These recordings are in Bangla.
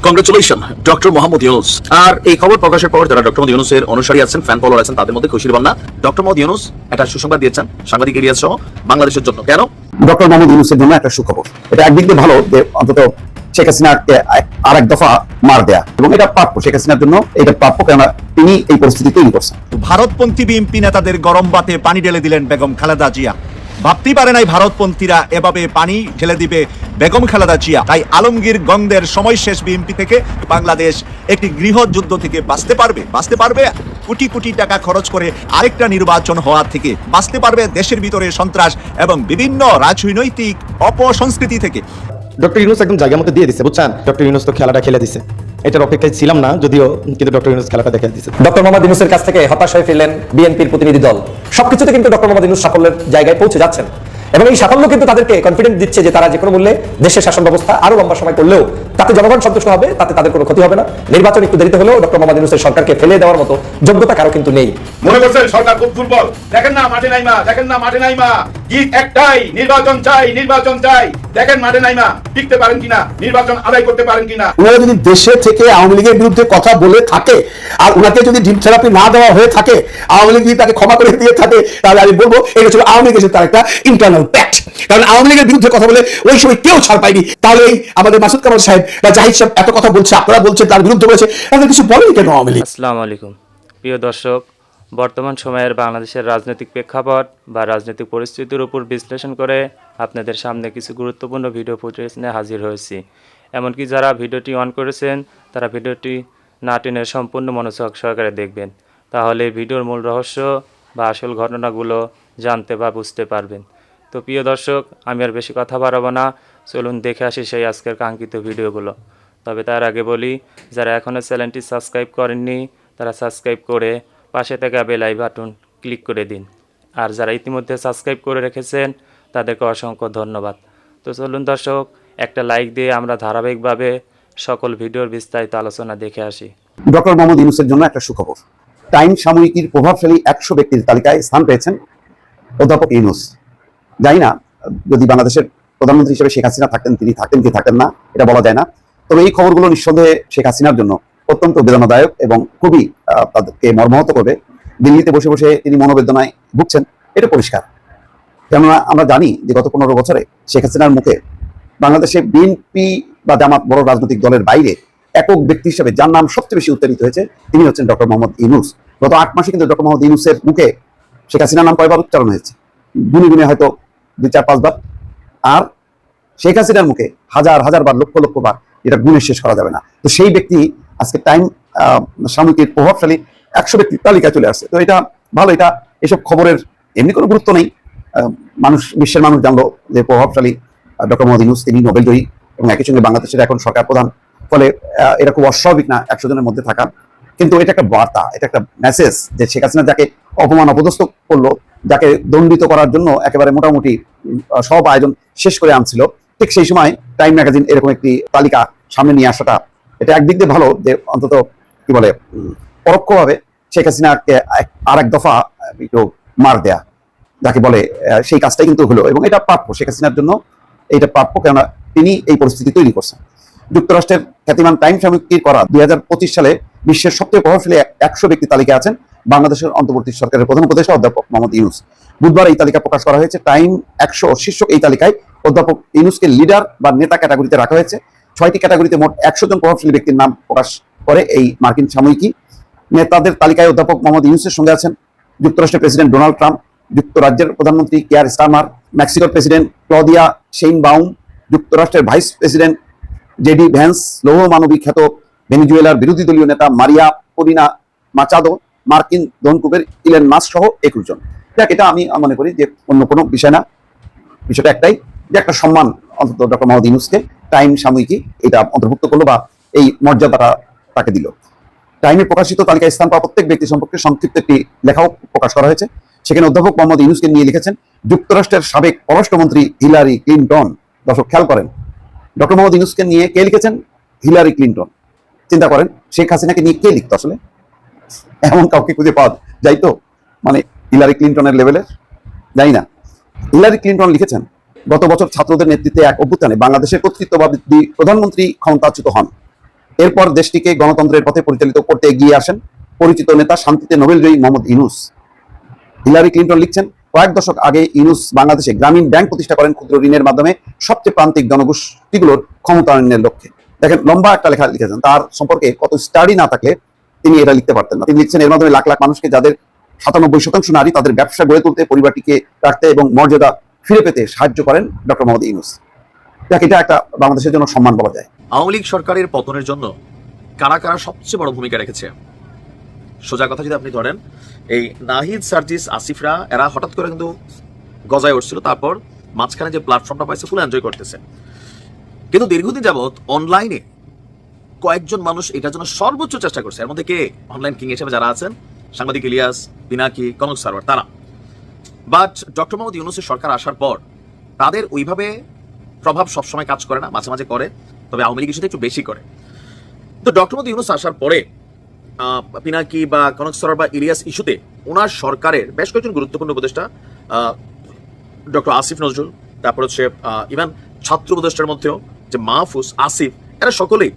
Congratulation doctor Mohammad Yunus. আর এই খবর প্রকাশের পর যারা ডক্টর মোহাম্মদ ইউনুসের অনুসারী আছেন, ফ্যান ফলোয়ার আছেন, তাদের মধ্যে খুশির বন্যা। ডক্টর মোহাম্মদ ইউনুস একটা সুসংবাদ দিয়েছেন সাংবাদিক এরিয়া সহ বাংলাদেশের জন্য। কেন? ডক্টর মোহাম্মদ ইউনুসের জন্য একটা সুখবর। এটা একদিক দিয়ে ভালো যে অন্তত শেখ হাসিনাকে আর এক দফা মার দেয়া, এবং এটা প্রাপ্য শেখ হাসিনার জন্য, এটা প্রাপ্য, কেননা তিনি এই পরিস্থিতি তৈরি করছেন। ভারতপন্থী বিএনপি নেতাদের গরম বাতে পানি ঢেলে দিলেন বেগম খালেদা জিয়া। ভাবতেই পারে নাই ভারতপন্থীরা এভাবে পানি ঢেলে দিবে বেগম খালেদা জিয়া। তাই আলমগীর গঙ্গের সময় শেষ বিএনপি থেকে বাংলাদেশ একটি গৃহযুদ্ধ থেকে বাঁচতে পারবে কোটি কোটি টাকা খরচ করে আরেকটা নির্বাচন হওয়া থেকে বাঁচতে পারবে, দেশের ভিতরে সন্ত্রাস এবং বিভিন্ন রাজনৈতিক অপসংস্কৃতি থেকে। ডক্টর ইউনুস একদম জায়গা মতো দিয়ে দিচ্ছে, বুঝছেন? ডক্টর ইউনুস তো খেলাটা খেলে দিছে, এটার অপেক্ষায় ছিলাম না যদিও, কিন্তু ডক্টর ইউনুস খেলাটা দেখে দিচ্ছে। ডক্টর মোহাম্মদ ইউনুসের কাছ থেকে হতাশ হয়ে ফিরলেন বিএনপির প্রতিনিধি দল। সবকিছুতে কিন্তু ডক্টর মোহাম্মদ ইউনুস সাফল্যের জায়গায় পৌঁছে যাচ্ছেন, এবং এই সাফল্য কিন্তু তাদেরকে কনফিডেন্স দিচ্ছে যে তারা যে কোনো মূল্যে দেশের শাসন ব্যবস্থা আরো লম্বা সময় করলেও তাতে জনগণ সন্তুষ্ট হবে, তাতে তাদের কোনো ক্ষতি হবে না। নির্বাচন একটু দেরিতে হলেও ডক্টর মোহাম্মদ ইউনুসের সরকারকে ফেলে দেওয়ার মতো যোগ্যতা কারো কিন্তু নেই। মনে করছেন সরকার খুব দুর্বল? দেখেন না মাঠে নাইমা, দেখেন না মাঠে নাইমা, গীত একটাই, নির্বাচন চাই, নির্বাচন চাই। দেখেন মাঠে নাইমা টিকতে পারেন কিনা, নির্বাচন আদায় করতে পারেন কিনা। ওনারা যদি দেশে থেকে আওয়ামী লীগের বিরুদ্ধে কথা বলে থাকে আর ওনাকে যদি ডিম থেরাপি না দেওয়া হয়ে থাকে, আওয়ামী লীগ যদি তাকে ক্ষমা করে দিয়ে থাকে, তাহলে আমি বলবো এটা ছিল আওয়ামী লীগের তার একটা ইন্টারনাল প্যাক্ট। কারণ আওয়ামী লীগের বিরুদ্ধে কথা বলে ওই সময় কেউ ছাড় পায়নি। তাহলে এই আমাদের মাসুদ কামাল সাহেব বা জাহিদ সাহেব এত কথা বলছে, আপনারা বলছেন তার বিরুদ্ধে বলেছে, তাদের কিছু বলেনি কেন আওয়ামী লীগ? আসসালামু আলাইকুম প্রিয় দর্শক, বর্তমান সময়ের বাংলাদেশের রাজনৈতিক প্রেক্ষাপট বা রাজনৈতিক পরিস্থিতির উপর বিশ্লেষণ করে আপনাদের সামনে কিছু গুরুত্বপূর্ণ ভিডিও ফুটেজ নিয়ে হাজির হয়েছি। এমনকি যারা ভিডিওটি অন করেছেন তারা ভিডিওটি না টেনে সম্পূর্ণ মনোযোগ সহকারে দেখবেন, তাহলে ভিডিওর মূল রহস্য বা আসল ঘটনাগুলো জানতে বা বুঝতে পারবেন। তো প্রিয় দর্শক, আমি আর বেশি কথা বাড়াবো না, চলুন দেখে আসি সেই আজকের কাঙ্ক্ষিত ভিডিওগুলো। তবে তার আগে বলি, যারা এখনও চ্যানেলটি সাবস্ক্রাইব করেননি তারা সাবস্ক্রাইব করে পাশে থাকা বেল আইকন বাটন ক্লিক করে দিন, আর যারা ইতিমধ্যে সাবস্ক্রাইব করে রেখেছেন তাদেরকে অসংখ্য ধন্যবাদ। তো চলুন দর্শক, একটা লাইক দিয়ে আমরা ধারাবাহিকভাবে সকল ভিডিওর বিস্তারিত আলোচনা দেখে আসি। ডক্টর মোহাম্মদ ইউনুসের জন্য একটা সুখবর। টাইম সাময়িকীর প্রভাবশালী 100 ব্যক্তির তালিকায় স্থান পেয়েছেন অধ্যাপক ইউনুস। জানি না যদি বাংলাদেশের প্রধানমন্ত্রী হিসেবে শেখ হাসিনা থাকতেন, তিনি থাকতেন কি থাকতেন না এটা বলা যায় না। তবে এই খবরগুলো নিঃসন্দেহে শেখ হাসিনার জন্য অত্যন্ত বেদনাদায়ক এবং খুবই তাদেরকে মর্মাহত করবে। দিল্লিতে বসে বসে তিনি মনোবেদনায় ভুগছেন, এটা পরিষ্কার। কেননা আমরা জানি যে গত 15 বছরে শেখ হাসিনার মুখে বাংলাদেশে বিএনপি বা জামাত বড় রাজনৈতিক দলের বাইরে একক ব্যক্তি হিসেবে যার নাম সবচেয়ে বেশি উচ্চারিত হয়েছে তিনি হচ্ছেন ডক্টর মোহাম্মদ ইউনুস। গত 8 মাসে কিন্তু ডক্টর মোহাম্মদ ইউনুসের মুখে শেখ হাসিনার নাম কয়বার উচ্চারণ হয়েছে? গুনে গুনে হয়তো 2-4-5 বার। আর শেখ হাসিনার মুখে হাজার হাজার বার, লক্ষ লক্ষ বার, এটা গুণে শেষ করা যাবে না। তো সেই ব্যক্তি আজকে টাইম সাময়িকীর প্রভাবশালী 100 ব্যক্তির তালিকায় চলে আসছে। তো এটা ভালো, এটা এসব খবরের এমনি কোনো গুরুত্ব নেই। বিশ্বের মানুষ জানলো যে প্রভাবশালী ডক্টর মোহাম্মদ ইউনুস তিনি নোবেল জয়ী এবং একই সঙ্গে বাংলাদেশের এখন সরকার প্রধান। ফলে এটা খুব অস্বাভাবিক না 100 জনের মধ্যে থাকা, কিন্তু এটা একটা বার্তা, এটা একটা মেসেজ যে শেখ হাসিনা যাকে অপমান অপদস্থ করলো, যাকে দণ্ডিত করার জন্য একেবারে মোটামুটি সব আয়োজন শেষ করে আনছিল, ঠিক সেই সময় টাইম ম্যাগাজিন এরকম একটি তালিকা সামনে নিয়ে আসাটা, এটা একদিক দিয়ে ভালো যে অন্তত কি বলে পরোক্ষভাবে শেখ হাসিনাকে আর এক দফা একটু মার দেয়া, যাকে বলে সেই কাজটাই কিন্তু হলো, এবং এটা প্রাপ্য শেখ হাসিনার জন্য, এটা প্রাপ্য, কেননা তিনি এই পরিস্থিতি তৈরি করছেন। যুক্তরাষ্ট্রের খ্যাতিমান টাইম সাময়িকীর করা 2025 সালে বিশ্বের সবচেয়ে প্রভাবশালী 100 ব্যক্তি তালিকায় আছেন বাংলাদেশের অন্তর্বর্তী সরকারের প্রধান উপদেষ্টা অধ্যাপক মোহাম্মদ ইউনুস। বুধবার এই তালিকা প্রকাশ করা হয়েছে। টাইম 100 শীর্ষক এই তালিকায় অধ্যাপক ইউনুসকে লিডার বা নেতা ক্যাটাগরিতে রাখা হয়েছে। 6টি ক্যাটাগরিতে মোট 100 জন প্রভাবশালী ব্যক্তির নাম প্রকাশ করে এই মার্কিন সাময়িকী। নেতাদের তালিকায় অধ্যাপক মোহাম্মদ ইউনুসের সঙ্গে আছেন যুক্তরাষ্ট্রের প্রেসিডেন্ট ডোনাল্ড ট্রাম্প, যুক্তরাজ্যের প্রধানমন্ত্রী কিয়ার স্টারমার, মেক্সিকোর প্রেসিডেন্ট ক্লদিয়া শেইনবাউম, যুক্তরাষ্ট্রের ভাইস প্রেসিডেন্ট জেডি ভ্যান্স, লৌহ মানবী খ্যাত ভেনেজুয়েলার বিরোধী দলীয় নেতা মারিয়া করিনা মাচাদো, মার্কিন ধনকুবের ইলেন মাস্ক সহ 21 জন। দেখ, এটা আমি মনে করি যে অন্য কোনো বিষয় না, বিষয়টা একটাই যে একটা সম্মান অন্তত ডক্টর মোহাম্মদ ইউনুসকে টাইম সাময়িকী এটা অন্তর্ভুক্ত করলো বা এই মর্যাদাটা তাকে দিল। টাইমে প্রকাশিত তালিকায় স্থান পাওয়া প্রত্যেক ব্যক্তি সম্পর্কে সংক্ষিপ্ত একটি লেখাও প্রকাশ করা হয়েছে। সেখানে অধ্যাপক মোহাম্মদ ইউনুসকে নিয়ে লিখেছেন যুক্তরাষ্ট্রের সাবেক পররাষ্ট্রমন্ত্রী হিলারি ক্লিনটন। দর্শক খেয়াল করেন, ডক্টর মোহাম্মদ ইউনুসকে নিয়ে কে লিখেছেন? Hillary Clinton. চিন্তা করেন, শেখ হাসিনাকে নিয়ে কে লিখতো আসলে? এমন কাউকে খুঁজে পাওয়া যাই তো, মানে হিলারি ক্লিনটনের লেভেলের? জানি না। হিলারি ক্লিনটন লিখেছেন, গত বছর ছাত্রদের নেতৃত্বে এক অভ্যুত্থানে বাংলাদেশের কর্তৃত্ববাদী প্রধানমন্ত্রী ক্ষমতাচ্যুত হন। এরপর দেশটিকে গণতন্ত্রের পথে পরিচালিত করতে এগিয়ে আসেন পরিচিত নেতা, শান্তিতে নোবেলজয়ী মোহাম্মদ ইউনূস। হিলারি ক্লিন্টন লিখছেন, কয়েক দশক আগে ইউনূস বাংলাদেশে গ্রামীণ ব্যাংক প্রতিষ্ঠা করেন ক্ষুদ্র ঋণের মাধ্যমে সবচেয়ে প্রান্তিক জনগোষ্ঠীগুলোর ক্ষমতায়নের লক্ষ্যে। দেখেন, লম্বা একটা লেখা লিখেছেন, তার সম্পর্কে কত স্টাডি না থাকলে তিনি এটা লিখতে পারতেন না। তিনি লিখছেন, এর মাধ্যমে লাখ লাখ মানুষকে, যাদের 97% নারী, তাদের ব্যবসা গড়ে তুলতে, পরিবারটিকে রাখতে এবং মর্যাদা ফিরে পেতে সাহায্য করেন ডক্টর মোহাম্মদ ইউনূস। এটা একটা বাংলাদেশের জন্য সম্মান বলা যায়। আওয়ামী লীগ সরকারের পতনের জন্য কারা কারা সবচেয়ে বড় ভূমিকা রেখেছে? সোজা কথা যদি আপনি ধরেন, এই নাহিদ, সার্জিস, আসিফরা এরা হঠাৎ করে কিন্তু গজায় উঠছিল, তারপর মাঝখানে যে প্ল্যাটফর্মটা পাইছে ফুল এনজয় করতেছে। কিন্তু দীর্ঘদিন যাবৎ অনলাইনে কয়েকজন মানুষ এটার জন্য সর্বোচ্চ চেষ্টা করছে। এর মধ্যে কে অনলাইন কিং হিসেবে যারা আছেন, সাংবাদিক ইলিয়াস, পিনাকি, কনক সারওয়ার, তারা। বাট ডক্টর মোহাম্মদ ইউনূসের সরকার আসার পর তাদের ওইভাবে প্রভাব সবসময় কাজ করে না, মাঝে মাঝে করে, তবে আওয়ামী লীগ ইস্যুতে একটু বেশি করে। তো ডক্টর মোহাম্মদ ইউনূস আসার পরে পিনাকি বা কনক সারওয়ার বা ইলিয়াস ইস্যুতে ওনার সরকারের বেশ কয়েকজন গুরুত্বপূর্ণ উপদেষ্টা, ডক্টর আসিফ নজরুল, তারপর হচ্ছে ইভেন ছাত্র উপদেষ্টার মধ্যেও যে মাহফুজ, আসিফ, এরা সকলেই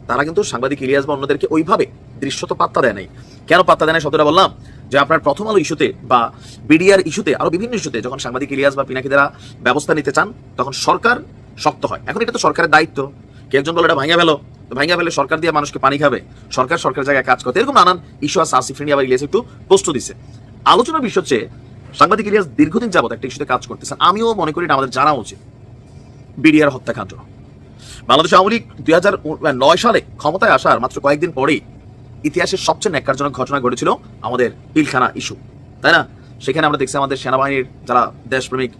তারা কিন্তু সাংবাদিক ইলিয়াস বা অন্যদেরকে ওইভাবে দৃশ্যত পাত্তা দেয় নাই। কেন পাত্তা দেয় নাই শব্দটা বললাম? যে আপনার প্রথম আলো ইস্যুতে বা বিডিআর ইস্যুতে, আরো বিভিন্ন ইস্যুতে যখন সাংবাদিক ইলিয়াস বা পিনাকি দ্বারা ব্যবস্থা নিতে চান, তখন সরকার শক্ত হয়। এখন এটা তো সরকারের দায়িত্ব। কে একজন বলে এটা ভাঙা ফেলো, ভাঙা ফেলে সরকার দিয়ে মানুষকে পানি খাবে, সরকার জায়গায় কাজ করতে, এরকম নানান ইস্যু আছে। আসিফ নিয়ে আবার ইলিয়াস একটু পোস্ট দিছে। আলোচনার বিষয় হচ্ছে সাংবাদিক ইলিয়াস দীর্ঘদিন যাবত একটা ইস্যুতে কাজ করতেছেন। আমিও মনে করি এটা আমাদের জানা উচিত। বিডিআর হত্যাকাণ্ড, বাংলাদেশ আওয়ামী লীগ 2009 সালে ক্ষমতায় আসার মাত্র কয়েকদিন পরেই ইতিহাসের সবচেয়ে ন্যাক্কারজনক ঘটনা ঘটেছিল আমাদের পিলখানা ইস্যু, তাই না? সেখানে আমরা দেখছি আমাদের সেনাবাহিনীর যারা দেশপ্রেমিক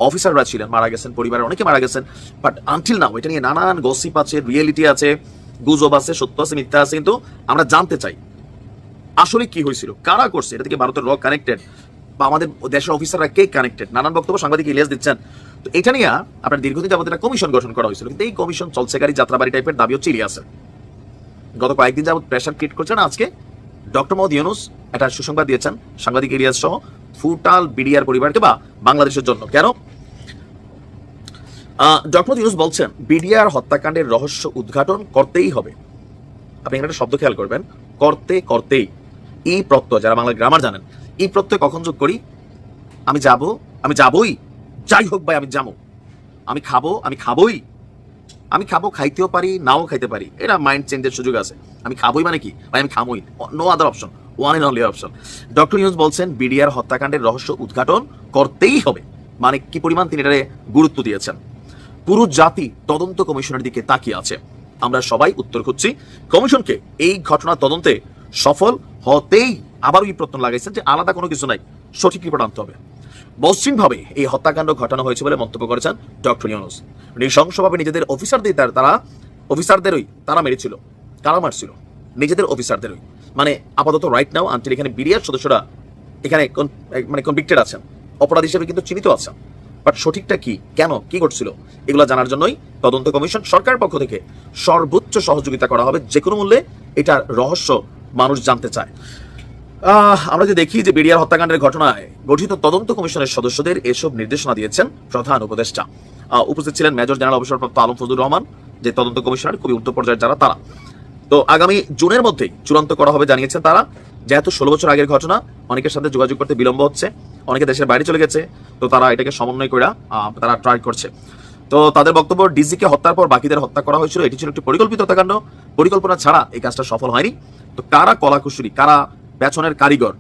অফিসাররা ছিলেন মারা গেছেন, পরিবারের অনেকে মারা গেছেন। বাট আনটিল নাও এটা নিয়ে নানান গসিপ আছে, রিয়েলিটি আছে, গুজব আছে, সত্য আছে, মিথ্যা আছে। কিন্তু আমরা জানতে চাই আসলে কি হয়েছিল, কারা করছে, এটা থেকে ভারতের র কানেক্টেড বা আমাদের দেশের অফিসাররা কে কানেক্টেড, নানান বক্তব্য সাংবাদিক ইলিয়াস দিচ্ছেন। তো এটা নিয়ে আপনার দীর্ঘদিন যাবত একটা কমিশন গঠন করা হয়েছিল, কিন্তু এই কমিশন চলছেকারী যাত্রাবাড়ি টাইপের দাবি হচ্ছে ইলিয়াসের। গত কয়েকদিন যাবত প্রেশার ক্রিয়েট করছেন। আজকে ডক্টর মোহাম্মদ ইউনূস একটা সুসংবাদ দিয়েছেন সাংবাদিক ইলিয়াস সহ ফুটাল বিডিআর পরিবারকে বা বাংলাদেশের জন্য। কেন? ডক্টর মোহাম্মদ ইউনূস বলছেন, বিডিআর হত্যাকাণ্ডের রহস্য উদ্ঘাটন করতেই হবে। আপনি এখানে একটা শব্দ খেয়াল করবেন, করতেই। এই প্রত্যয়, যারা বাংলা গ্রামার জানেন, এই প্রত্যয় কখন যোগ করি? আমি যাবই, যাই হোক ভাই আমি যাবো, আমি খাবোই, আমি খাবো, খাইতেও পারি, নাও খাইতে পারি, এটা মাইন্ড চেঞ্জের সুযোগ আছে। আমি খাবোই মানে কি ভাই, আমি খামোই, no other option, one and only option. Doctor Yunus বলছেন বিডিআর হত্যাকাণ্ডের রহস্য উদ্ঘাটন করতেই হবে। মানে কি পরিমাণ তিনি এটারে গুরুত্ব দিয়েছেন। পুরো জাতি তদন্ত কমিশনের দিকে তাকিয়ে আছে। আমরা সবাই উত্তর খুঁজছি কমিশনকে এই ঘটনা তদন্তে সফল হতেই। আবারও এই প্রশ্ন লাগাইছেন যে আলাদা কোনো কিছু নাই, সঠিক রিপোর্ট আনতে হবে। মসৃণভাবে এই হত্যাকাণ্ড ঘটানো হয়েছে বলে মন্তব্য করেছেন ডক্টর ইউনূস। নৃশংসভাবে নিজেদের অফিসারদেরই তারা মেরেছিল। কারা মারছিল? নিজেদের অফিসারদেরই। মানে আপাতত রাইট নাও আনটিল এখানে বিডিআর সদস্যরা এখানে মানে কনভিক্টেড আছেন, অপরাধ হিসেবে কিন্তু চিহ্নিত আছেন। বাট সঠিকটা কি, কেন, কি ঘটছিল, এগুলো জানার জন্যই তদন্ত কমিশন সরকারের পক্ষ থেকে সর্বোচ্চ সহযোগিতা করা হবে। যে কোনো মূল্যে এটার রহস্য মানুষ জানতে চায়। আমরা যে দেখি যে বিডিআর হত্যাকাণ্ডের ঘটনায় গঠিত তদন্ত কমিশনের সদস্যদের এসব নির্দেশনা দিয়েছেন প্রধান উপদেষ্টা। উপস্থিত ছিলেন মেজর জেনারেল অবসরপ্রাপ্ত আলম ফজলুর রহমান, যে তদন্ত কমিশনের খুবই উচ্চ পর্যায়ের যারা, তারা। তো আগামী জুনের মধ্যেই চূড়ান্ত করা হবে জানিয়েছেন তারা। যেহেতু 16 বছর আগের ঘটনা, অনেকের সাথে যোগাযোগ করতে বিলম্ব হচ্ছে, অনেকে দেশের বাইরে চলে গেছে, তো তারা এটাকে সমন্বয় করে তারা ট্রাই করছে। তো তাদের বক্তব্য, ডিজিকে হত্যার পর বাকিদের হত্যা করা হয়েছিল, এটি ছিল একটি পরিকল্পিত হত্যাকাণ্ড, পরিকল্পনা ছাড়া এই কাজটা সফল হয়নি। তো কারা কলাকুশলী, কারা পেছনের কারিগর,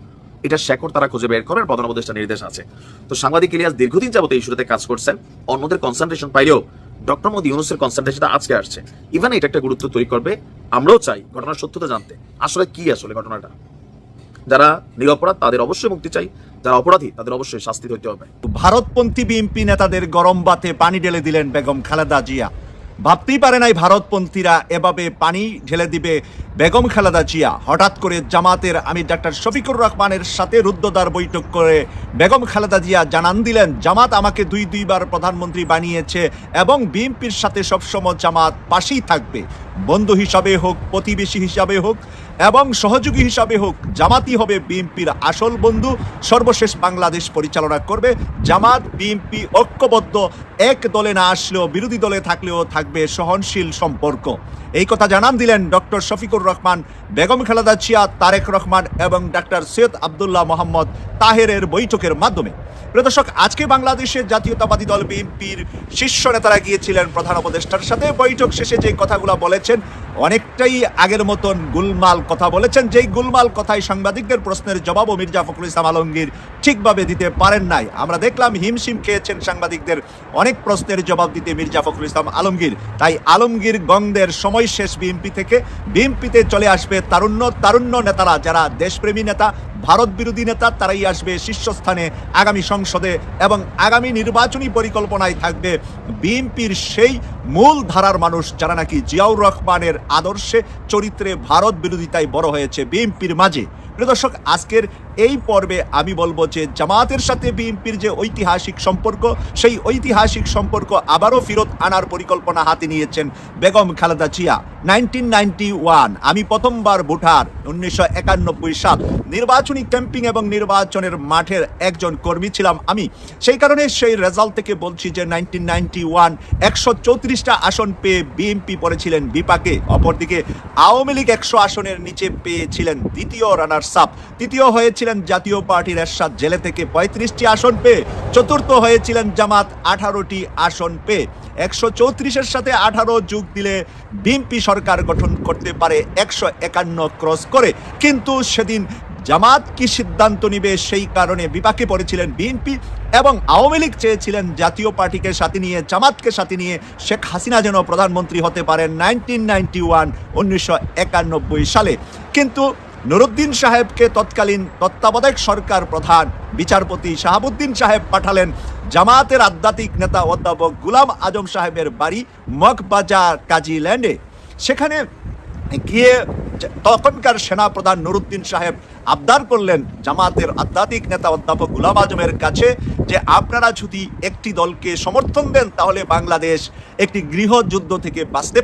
এটা শেকড় তারা খুঁজে বের করার প্রধান উপদেষ্টা নির্দেশ আছে। তো সাংবাদিক ইলিয়াস দীর্ঘদিন যাবত এই ইস্যুতে কাজ করছেন, অন্যদের কনসেন্ট্রেশন পাইলেও ডক্টর মোহাম্মদ ইউনূসের কনসেন্ট্রেশনটা আজকে আসছে। ইভেন এটা একটা গুরুত্ব তৈরি করবে। আমরাও চাই ঘটনার সত্যতা জানতে, আসলে কি আসলে ঘটনাটা। যারা নিরপরাধ তাদের অবশ্যই মুক্তি চাই, যারা অপরাধী তাদের অবশ্যই শাস্তি হইতে হবে। ভারতপন্থী বিএনপি নেতাদের গরম বাতে পানি ঢেলে দিলেন বেগম খালেদা জিয়া। ভাবতেই পারে নাই ভারতপন্থীরা এভাবে পানি ঢেলে দিবে বেগম খালেদা জিয়া। হঠাৎ করে জামাতের আমির ডাক্তার শফিকুর রহমানের সাথে রুদ্ধদ্বার বৈঠক করে বেগম খালেদা জিয়া জানান দিলেন, জামাত আমাকে দুইবার প্রধানমন্ত্রী বানিয়েছে এবং বিএনপির সাথে সবসময় জামাত পাশেই থাকবে। বন্ধু হিসাবে হোক, প্রতিবেশী হিসাবে হোক এবং সহযোগী হিসাবে হোক, জামাতই হবে বিএনপির আসল বন্ধু। সর্বশেষ বাংলাদেশ পরিচালনা করবে জামাত। বিএনপি ঐক্যবদ্ধ, এক দলে না আসলেও বিরোধী দলে থাকলেও থাকবে সহনশীল সম্পর্ক। এই কথা জানান দিলেন ডক্টর শফিকুর রহমান, বেগম খালেদা জিয়া, তারেক রহমান এবং ডাক্তার সৈয়দ আবদুল্লাহ মোহাম্মদ তাহেরের বৈঠকের মাধ্যমে। প্রিয় দর্শক, আজকে বাংলাদেশের জাতীয়তাবাদী দল বিএনপির শীর্ষ নেতারা গিয়েছিলেন প্রধান উপদেষ্টার সাথে। বৈঠক শেষে যে কথাগুলো বলেছেন অনেকটাই আগের মতন গুলমাল কথা বলেছেন। যেই গুলমাল কথায় সাংবাদিকদের প্রশ্নের জবাবও মির্জা ফখরুল ইসলাম আলমগীর ঠিকভাবে দিতে পারেন নাই। আমরা দেখলাম হিমশিম খেয়েছেন সাংবাদিকদের অনেক প্রশ্নের জবাব দিতে মির্জা ফখরুল ইসলাম আলমগীর। তাই আলমগীর গংদের সময় শেষ বিএনপি থেকে। বিএনপিতে চলে আসবে তারুণ্য নেতারা, যারা দেশপ্রেমী নেতা, ভারত বিরোধী নেতা, তারাই আসবে শীর্ষস্থানে আগামী সংসদে এবং আগামী নির্বাচনী পরিকল্পনায় থাকবে বিএনপির সেই মূল ধারার মানুষ যারা নাকি জিয়াউর রহমানের আদর্শে, চরিত্রে, ভারত বিরোধিতায় বড় হয়েছে বিএনপির মাঝে। প্রিয় দর্শক, আজকের এই পর্বে আমি বলবো যে জামাতের সাথে বিএনপির যে ঐতিহাসিক সম্পর্ক, সেই ঐতিহাসিক সম্পর্ক আবারও ফেরত আনার পরিকল্পনা হাতে নিয়েছেন বেগম খালেদা জিয়া। 1991 আমি প্রথমবার ভোটার, 1991 সাল নির্বাচনী ক্যাম্পিং এবং নির্বাচনের মাঠের একজন কর্মী ছিলাম আমি। সেই কারণে সেই রেজাল্ট থেকে বলছি যে 1991 134টা আসন পেয়ে বিএনপি পড়েছিলেন বিপাকে। অপরদিকে আওয়ামী লীগ 100 আসনের নিচে পেয়েছিলেন দ্বিতীয় রানার্স আপ। তৃতীয় হয়েছিলেন জাতীয় পার্টির এরশাদ জেলে থেকে 35টি আসন পেয়ে। চতুর্থ হয়েছিলেন জামাত 18টি আসন পেয়ে। 134-এর সাথে 18 যোগ দিলে বিএনপি সরকার গঠন করতে পারে 151 ক্রস করে। কিন্তু সেদিন জামাত কি সিদ্ধান্ত নিবে সেই কারণে বিপাকে পড়েছিলেন বিএনপি এবং আওয়ামী লীগ চেয়েছিলেন জাতীয় পার্টিকে সাথে নিয়ে, জামাতকে সাথে নিয়ে শেখ হাসিনা যেন প্রধানমন্ত্রী হতে পারেন 1991 সালে। কিন্তু নুরুদ্দিন সাহেবকে তৎকালীন তত্ত্বাবধায়ক সরকার প্রধান বিচারপতি শাহাবুদ্দিন সাহেব পাঠালেন জামাতের আধ্যাত্মিক নেতা অধ্যাপক গুলাম আজম সাহেবের বাড়ি মগবাজার কাজীল্যান্ডে। সেখানে গিয়ে তখনকার সেনাপ্রধান নুরুদ্দিন সাহেব আবদার করলেন জামাতের আধ্যাত্মিক নেতা অধ্যাপক গুলাম আজমের কাছে যে আপনারা যদি একটি দলকে সমর্থন দেন তাহলে বাংলাদেশ একটি গৃহযুদ্ধ থেকে বাঁচতে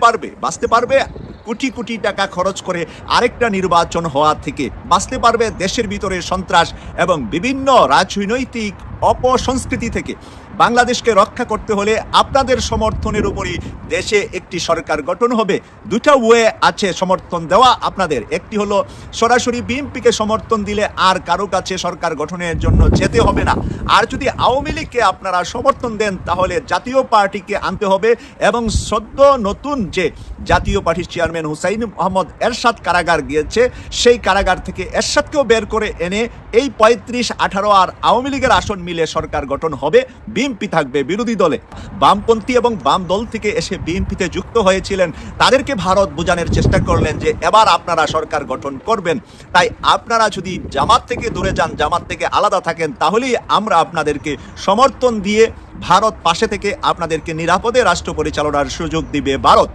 পারবে কোটি কোটি টাকা খরচ করে আরেকটা নির্বাচন হওয়া থেকে, বাঁচতে পারবে দেশের ভিতরে সন্ত্রাস এবং বিভিন্ন রাজনৈতিক অপসংস্কৃতি থেকে। বাংলাদেশকে রক্ষা করতে হলে আপনাদের সমর্থনের উপরই দেশে একটি সরকার গঠন হবে। দুটা ওয়ে আছে সমর্থন দেওয়া আপনাদের। একটি হলো সরাসরি বিএনপিকে সমর্থন দিলে আর কারো কাছে সরকার গঠনের জন্য যেতে হবে না। আর যদি আওয়ামী লীগকে আপনারা সমর্থন দেন তাহলে জাতীয় পার্টিকে আনতে হবে এবং সদ্য নতুন যে জাতীয় পার্টির চেয়ারম্যান হুসাইন মোহাম্মদ এরশাদ কারাগার গিয়েছে, সেই কারাগার থেকে এরশাদকেও বের করে এনে এই 35, 18 আর আওয়ামী লীগের আসন মিলে সরকার গঠন হবে। বিএনপি থাকবে বিরোধী দলে। বামপন্থী এবং বাম দল থেকে এসে বিএনপিতে যুক্ত হয়েছিলেন, তাদেরকে ভারত বোঝানোর চেষ্টা করলেন যে এবার আপনারা সরকার গঠন করবেন। তাই আপনারা যদি জামাত থেকে দূরে যান, জামাত থেকে আলাদা থাকেন, তাহলেই আমরা আপনাদেরকে সমর্থন দিয়ে ভারত পাশে থেকে আপনাদেরকে নিরাপদে রাষ্ট্র পরিচালনার সুযোগ দিবে ভারত।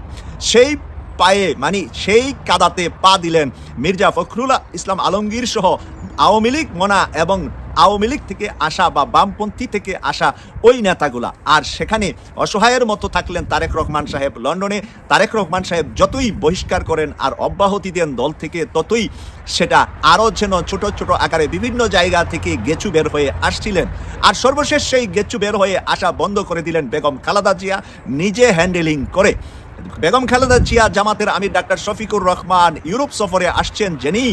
সেই পায়ে সেই কাদাতে পা দিলেন মির্জা ফখরুল ইসলাম আলমগীর সহ আওয়ামী লীগ মনা এবং আওয়ামী লীগ থেকে আসা বা বামপন্থী থেকে আসা ওই নেতাগুলা। আর সেখানে অসহায়ের মতো থাকলেন তারেক রহমান সাহেব লন্ডনে। তারেক রহমান সাহেব যতই বহিষ্কার করেন আর অব্যাহতি দেন দল থেকে, ততই সেটা আরও যেন ছোট ছোট আকারে বিভিন্ন জায়গা থেকে গেছু বের হয়ে আসছিলেন। আর সর্বশেষ সেই গেছু বের হয়ে আসা বন্ধ করে দিলেন বেগম খালেদা জিয়া নিজে হ্যান্ডেলিং করে। বেগম খালেদা জিয়া, জামাতের আমির ডাক্তার শফিকুর রহমান ইউরোপ সফরে আসছেন, যিনি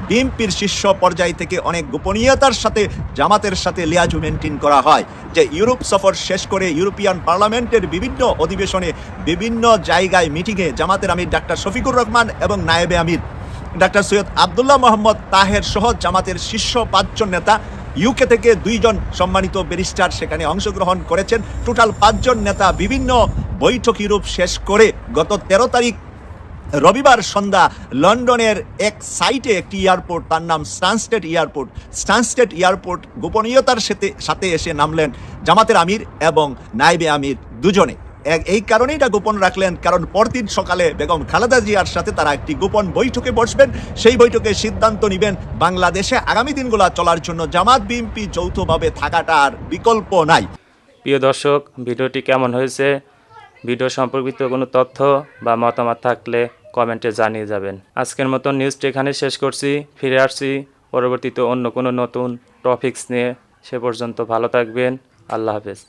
বিএনপির শীর্ষ পর্যায় থেকে অনেক গোপনীয়তার সাথে জামাতের সাথে লিয়াজু মেনটেন করা হয়। যে ইউরোপ সফর শেষ করে ইউরোপিয়ান পার্লামেন্টের বিভিন্ন অধিবেশনে, বিভিন্ন জায়গায় মিটিংয়ে জামাতের আমির ডাক্তার শফিকুর রহমান এবং নায়েবে আমির ডাক্তার সৈয়দ আবদুল্লাহ মোহাম্মদ তাহের সহ জামাতের শীর্ষ 5 জন নেতা, ইউকে থেকে 2 জন সম্মানিত ব্যারিস্টার সেখানে অংশগ্রহণ করেছেন। টোটাল 5 জন নেতা বিভিন্ন বৈঠক ইউরোপ শেষ করে গত 13 তারিখ রবিবার সন্ধ্যা লন্ডনের এক সাইটে একটি এয়ারপোর্ট, তার নাম স্টানস্টেড এয়ারপোর্ট গোপনীয়তার সাথে এসে নামলেন জামাতের আমির এবং নায়েবে আমির দুজনে। এই কারণেই এটা গোপন রাখলেন, কারণ পরদিন সকালে বেগম খালেদা জিয়ার সাথে তারা একটি গোপন বৈঠকে বসবেন। সেই বৈঠকে সিদ্ধান্ত নেবেন বাংলাদেশে আগামী দিনগুলো চলার জন্য জামাত বিএনপি যৌথভাবে থাকাটার বিকল্প নাই। প্রিয় দর্শক, ভিডিওটি কেমন হয়েছে? ভিডিও সম্পর্কিত কোনো তথ্য বা মতামত থাকলে কমেন্টে জানিয়ে যাবেন। আজকের মতো নিউজটি এখানে শেষ করছি, ফিরে আসছি পরবর্তীতে অন্য কোনো নতুন টপিকস নিয়ে। সে পর্যন্ত ভালো থাকবেন, আল্লাহ হাফেজ।